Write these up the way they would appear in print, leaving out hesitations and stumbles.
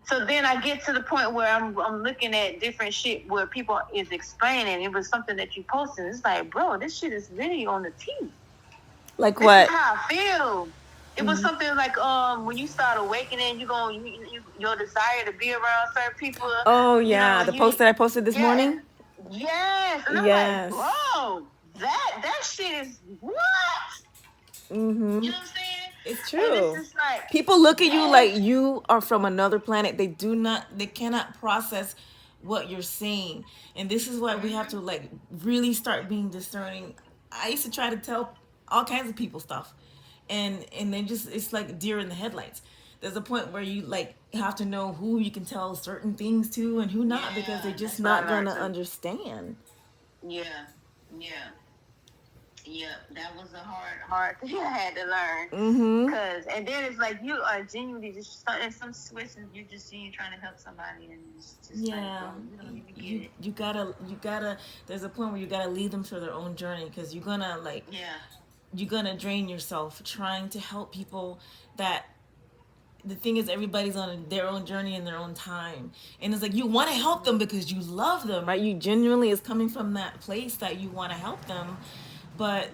So then I get to the point where I'm looking at different shit where people is explaining. It was something that you posted. It's like, bro, this shit is really on the T. Like This what? is how I feel. It was something like when you start awakening, your desire to be around certain people. Oh You yeah, know, the post that I posted this morning. yes, and I'm like, Yes. bro, that shit is what? Mm-hmm. You know what I'm saying? It's And it's true. just like People look at you like you are from another planet. They cannot process what you're saying. And this is why we have to like really start being discerning. I used to try to tell all kinds of people stuff. And then just it's like deer in the headlights. There's a point where you like have to know who you can tell certain things to and who not, because they're just not gonna understand. Yeah, yeah. Yeah, that was a hard thing I had to learn. Mm-hmm. And then it's like you are genuinely just in some situations you're just trying to help somebody, and it's just Yeah, like, well, you don't even get it. you gotta. There's a point where you gotta lead them to their own journey, because you're gonna like you're gonna drain yourself trying to help people. That the thing is, everybody's on their own journey in their own time, and it's like you want to help them because you love them, right? You genuinely is coming from that place that you want to help them, but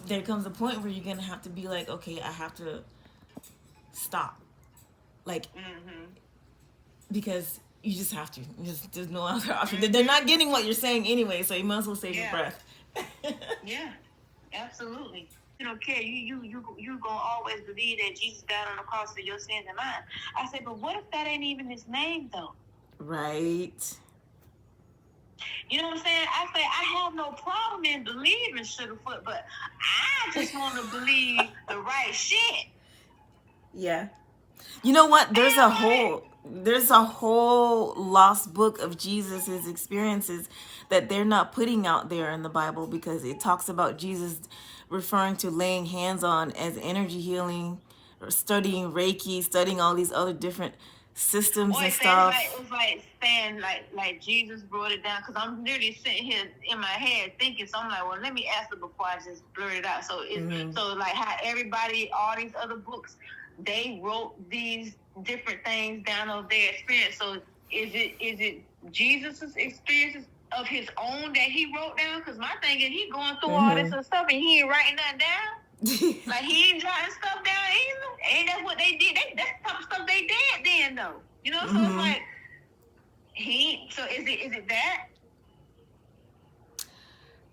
there comes a point where you're gonna have to be like, okay, I have to stop, like, because you just have to. There's no other option. They're not getting what you're saying anyway, so you might as well save your breath. Yeah, absolutely. You don't care. You gonna always believe that Jesus died on the cross for your sins and mine. I said, but what if that ain't even his name though? Right. You know what I'm saying? I say I have no problem in believing Sugarfoot, but I just want to believe the right shit. Yeah. You know what? There's a whole lost book of Jesus's experiences that they're not putting out there in the Bible, because it talks about Jesus referring to laying hands on as energy healing, or studying Reiki, studying all these other different systems and stuff. It was like saying like Jesus brought it down, because I'm literally sitting here in my head thinking. So I'm like, well, let me ask her before I just blurt it out. So so like how everybody, all these other books, they wrote these different things down of their experience. So is it Jesus's experiences of his own that he wrote down? Because my thing is he going through all this stuff and he ain't writing nothing down. Like he ain't jotting stuff down either. Ain't that what they did? That's the type of stuff they did then though. You know, so it's like so is it that?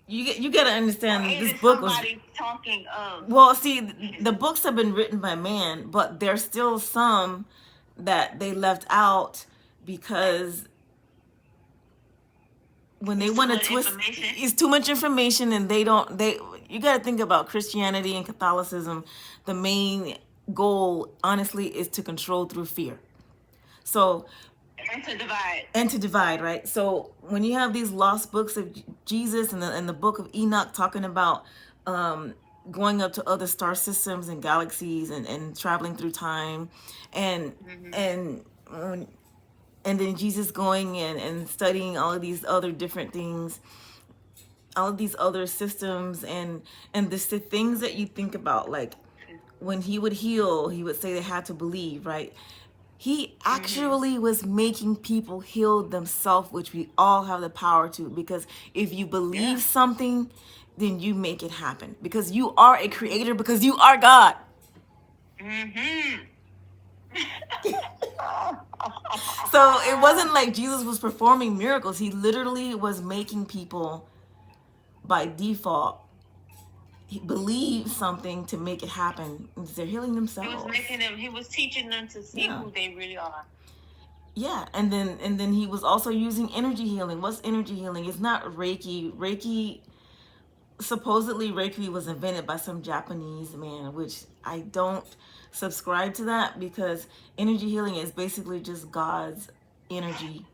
You got to understand or this book was talking of. Well, see, the books have been written by man, but there's still some that they left out because when they want to twist, it's too much information, and you got to think about Christianity and Catholicism. The main goal, honestly, is to control through fear. So and to divide, right? So when you have these lost books of Jesus and the book of Enoch talking about going up to other star systems and galaxies and traveling through time, and then Jesus going and studying all of these other different things, all of these other systems, and the things that you think about, like when he would heal, he would say they had to believe, right? He actually was making people heal themselves, which we all have the power to, because if you believe something, then you make it happen, because you are a creator, because you are God. So it wasn't like Jesus was performing miracles. He literally was making people, by default, believe something to make it happen. They're healing themselves. He was teaching them to see who they really are. Yeah, and then he was also using energy healing. What's energy healing? It's not Reiki. Supposedly Reiki was invented by some Japanese man, which I don't subscribe to that, because energy healing is basically just God's energy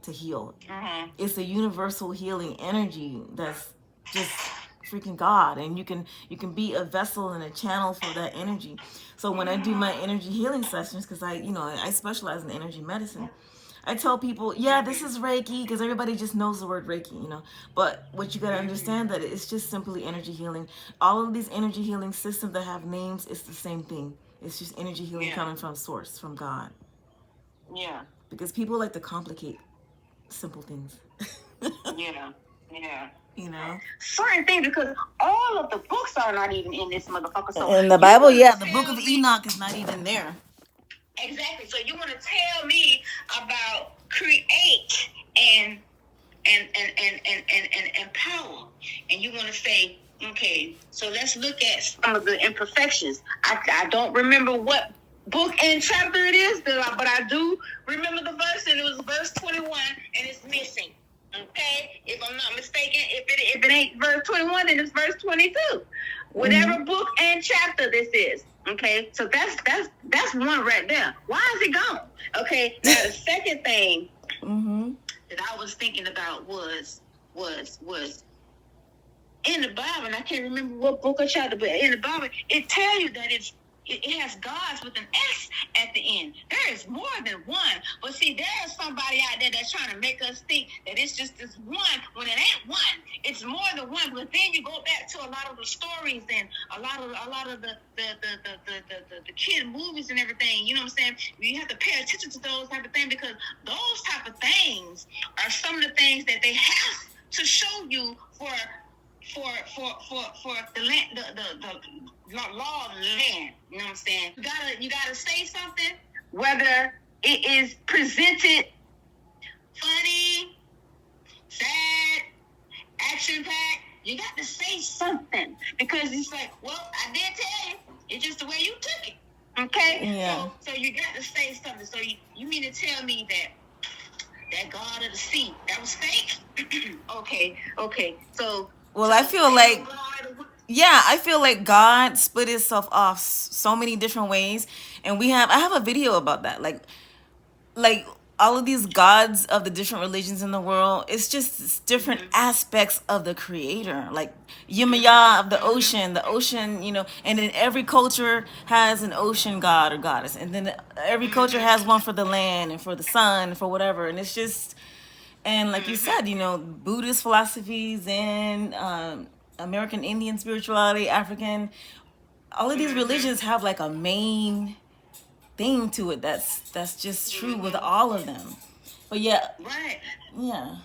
to heal. It's a universal healing energy that's just freaking God, and you can be a vessel and a channel for that energy. So when I do my energy healing sessions, because I specialize in energy medicine, I tell people, yeah, this is Reiki, because everybody just knows the word Reiki, but what you got to understand, that it's just simply energy healing. All of these energy healing systems that have names, it's the same thing. It's just energy healing coming from source, from God. Yeah. Because people like to complicate simple things. Yeah. Yeah. You know? Certain things, because all of the books are not even in this motherfucker. So in the Bible, yeah, the book of Enoch is not even there. Exactly. So you want to tell me about create and power, and you want to say, okay, so let's look at some of the imperfections. I don't remember what book and chapter it is, but I do remember the verse, and it was verse 21, and it's missing. Okay, if I'm not mistaken, if it ain't verse 21, then it's verse 22. Whatever book and chapter this is. Okay, so that's one right there. Why is it gone? Okay, now the second thing that I was thinking about was in the Bible, and I can't remember what book or chapter, but in the Bible, it tells you that it has gods with an S at the end. There is more than one. But see, there is somebody out there that's trying to make us think that it's just this one when it ain't one. It's more than one. But then you go back to a lot of the stories and a lot of the kid movies and everything. You know what I'm saying? You have to pay attention to those type of things, because those type of things are some of the things that they have to show you for the land, the law of the land. You know what I'm saying? You gotta say something, whether it is presented funny, sad, action packed. You got to say something, because it's like, well, I did tell you. It's just the way you took it. Okay? Yeah. So you got to say something. So you mean to tell me that God of the sea, that was fake? Okay. So. Well, I feel like, I feel like God split itself off so many different ways, and I have a video about that. Like all of these gods of the different religions in the world, it's just different aspects of the Creator. Like Yemaya of the ocean, you know, and then every culture has an ocean god or goddess, and then every culture has one for the land and for the sun, for whatever, and it's just. And like you said, you know, Buddhist philosophies and American Indian spirituality, African, all of these religions have like a main thing to it that's just true with all of them. But yeah. Right. Yeah.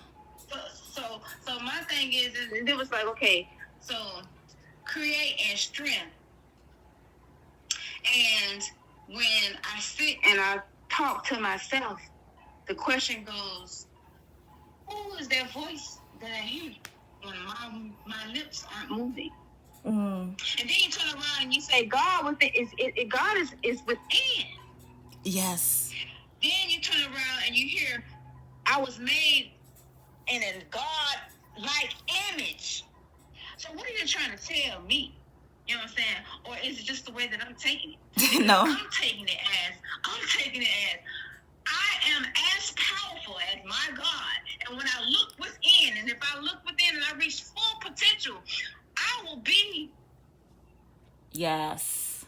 So my thing is it was like, okay, so create and strength. And when I sit and I talk to myself, the question goes, who is that voice that I hear when my lips aren't moving? And then you turn around and you say, God is within. Yes. Then you turn around and you hear, I was made in a God-like image. So what are you trying to tell me? You know what I'm saying? Or is it just the way that I'm taking it? No. I'm taking it as I am as powerful as my God. And when I look within, and if I look within and I reach full potential, I will be. Yes.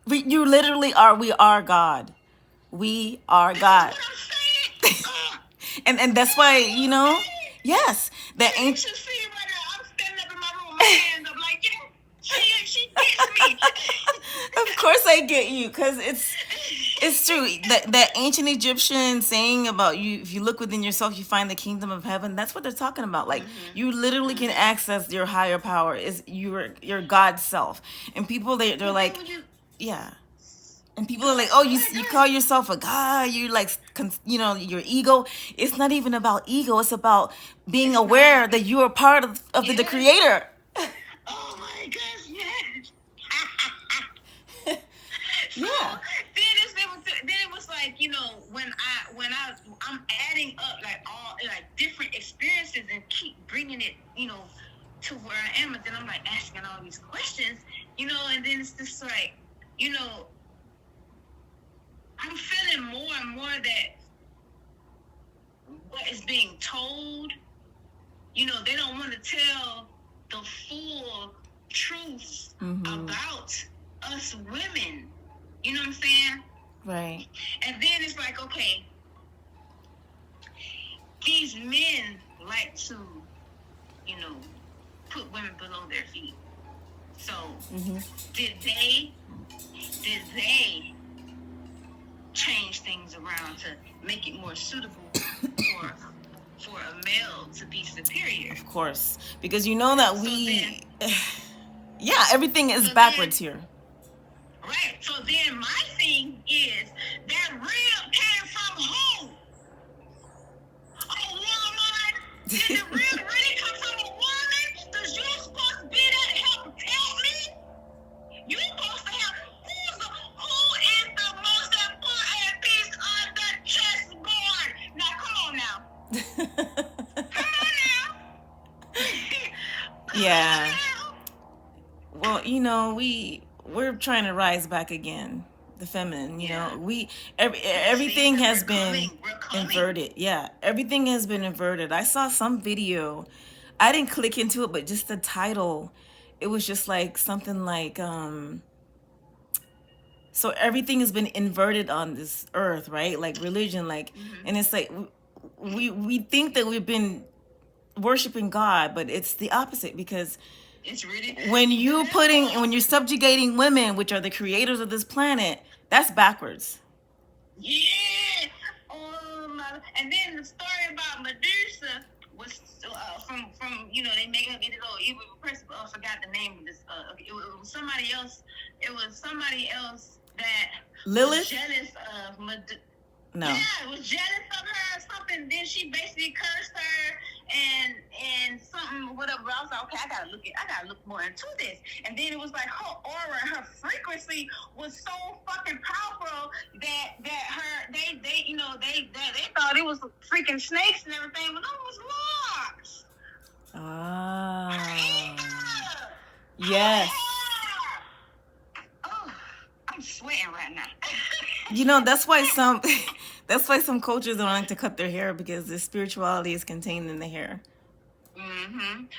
You literally are. We are God. We are God. That's what I'm saying. and that's why, you know, yes. You should see it right now. I'm standing up in my room with my hands up like, yeah, she gets me. Of course I get you, because it's true. That ancient Egyptian saying about you, if you look within yourself, you find the kingdom of heaven. That's what they're talking about. Like you literally can access your higher power, is your God self. And people they're like, yeah. And people are like, oh, you call yourself a god, you like, you know, your ego. It's not even about ego. It's about being aware that you are part of the Creator. Oh my gosh, yes. Yeah. Then it was like, you know, when I'm adding up like all like different experiences and keep bringing it, you know, to where I am, and then I'm like asking all these questions, you know, and then it's just like, you know, I'm feeling more and more that what is being told, you know, they don't want to tell the full truth about us women. You know what I'm saying? Right. And then it's like, okay, these men like to, you know, put women below their feet. So did they change things around to make it more suitable for a male to be superior. Of course, because you know that yeah, everything is backwards here. Right. So then my thing is that rib came from who? A woman? Did the rib really come from a woman? Because you're supposed to be that help tell me. You're supposed to have who is the most important piece on the chessboard? Now come on now. Come on now. Yeah. Well, you know, we're trying to rise back again, the feminine. You know, everything has been inverted. Yeah, everything has been inverted. I saw some video. I didn't click into it, but just the title, it was just like something like so everything has been inverted on this earth, right? Like religion, like, and it's like we think that we've been worshiping God, but it's the opposite, because it's really when you're subjugating women, which are the creators of this planet, that's backwards. Yeah. Oh my! And then the story about Medusa was from they make her be this little evil person. I forgot the name of this. It was somebody else. It was somebody else that Lilith? Was jealous of Medusa. No. Yeah, was jealous of her or something. Then she basically cursed her and something whatever. I was like, okay, I gotta look more into this. And then it was like her aura, her frequency was so fucking powerful that they thought it was freaking snakes and everything, but no, it was locks. Ah. Yes. Oh, I'm sweating right now. You know, that's why some cultures don't like to cut their hair, because the spirituality is contained in the hair.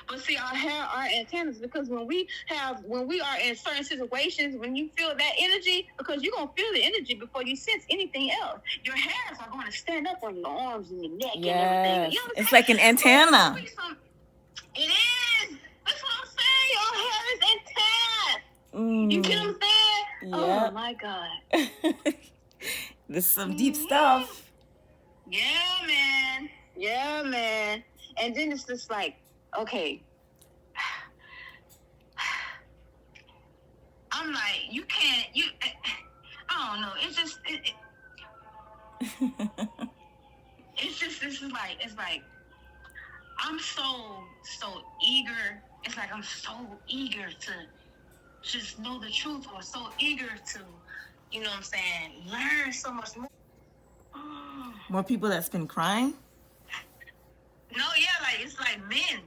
But see, our hair are antennas, because when we are in certain situations, when you feel that energy, because you're gonna feel the energy before you sense anything else. Your hairs are going to stand up on your arms and your neck and everything. You know it's like an antenna. It is. That's what I'm saying. Your hair is antenna. You get what I'm saying? Yeah. Oh my God. This is some deep stuff. Yeah, man. And then it's just like, okay. I'm like, I don't know. It's just, it's like, I'm so eager. It's like I'm so eager to just know the truth, or so eager to, you know what I'm saying, learn so much more. More people that's been crying? No, yeah, like it's like men.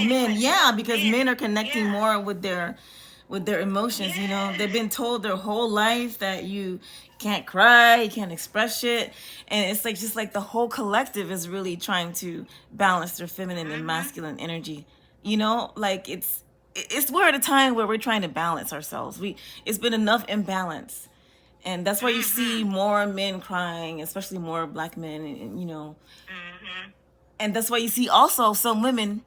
Men, yeah, because men are connecting more with their emotions. You know, they've been told their whole life that you can't cry, you can't express shit, and it's like just like the whole collective is really trying to balance their feminine and masculine energy. You know, like we're at a time where we're trying to balance ourselves. It's been enough imbalance. And that's why you see more men crying, especially more black men, and you know. And that's why you see also some women,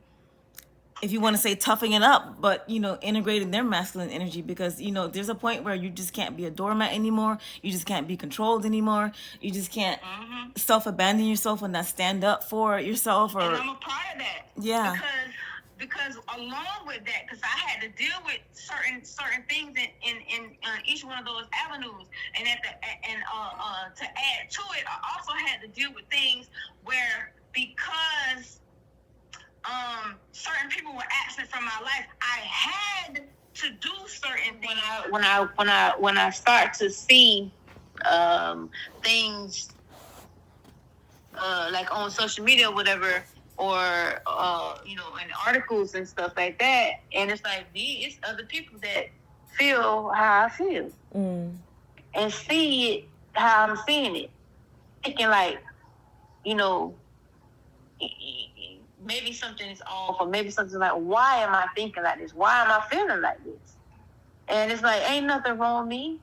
if you want to say toughing it up, but, you know, integrating their masculine energy, because, you know, there's a point where you just can't be a doormat anymore. You just can't be controlled anymore. You just can't self-abandon yourself and not stand up for yourself. And I'm a part of that. Yeah. Because along with that, because I had to deal with certain things in each one of those avenues, and to add to it, I also had to deal with things where, because certain people were absent from my life, I had to do certain things. When I start to see things like on social media or whatever, or you know, in articles and stuff like that, and it's like it's other people that feel how I feel and see it how I'm seeing it, thinking like, you know, maybe something is off, or maybe something like, why am I thinking like this? Why am I feeling like this? And it's like, ain't nothing wrong with me.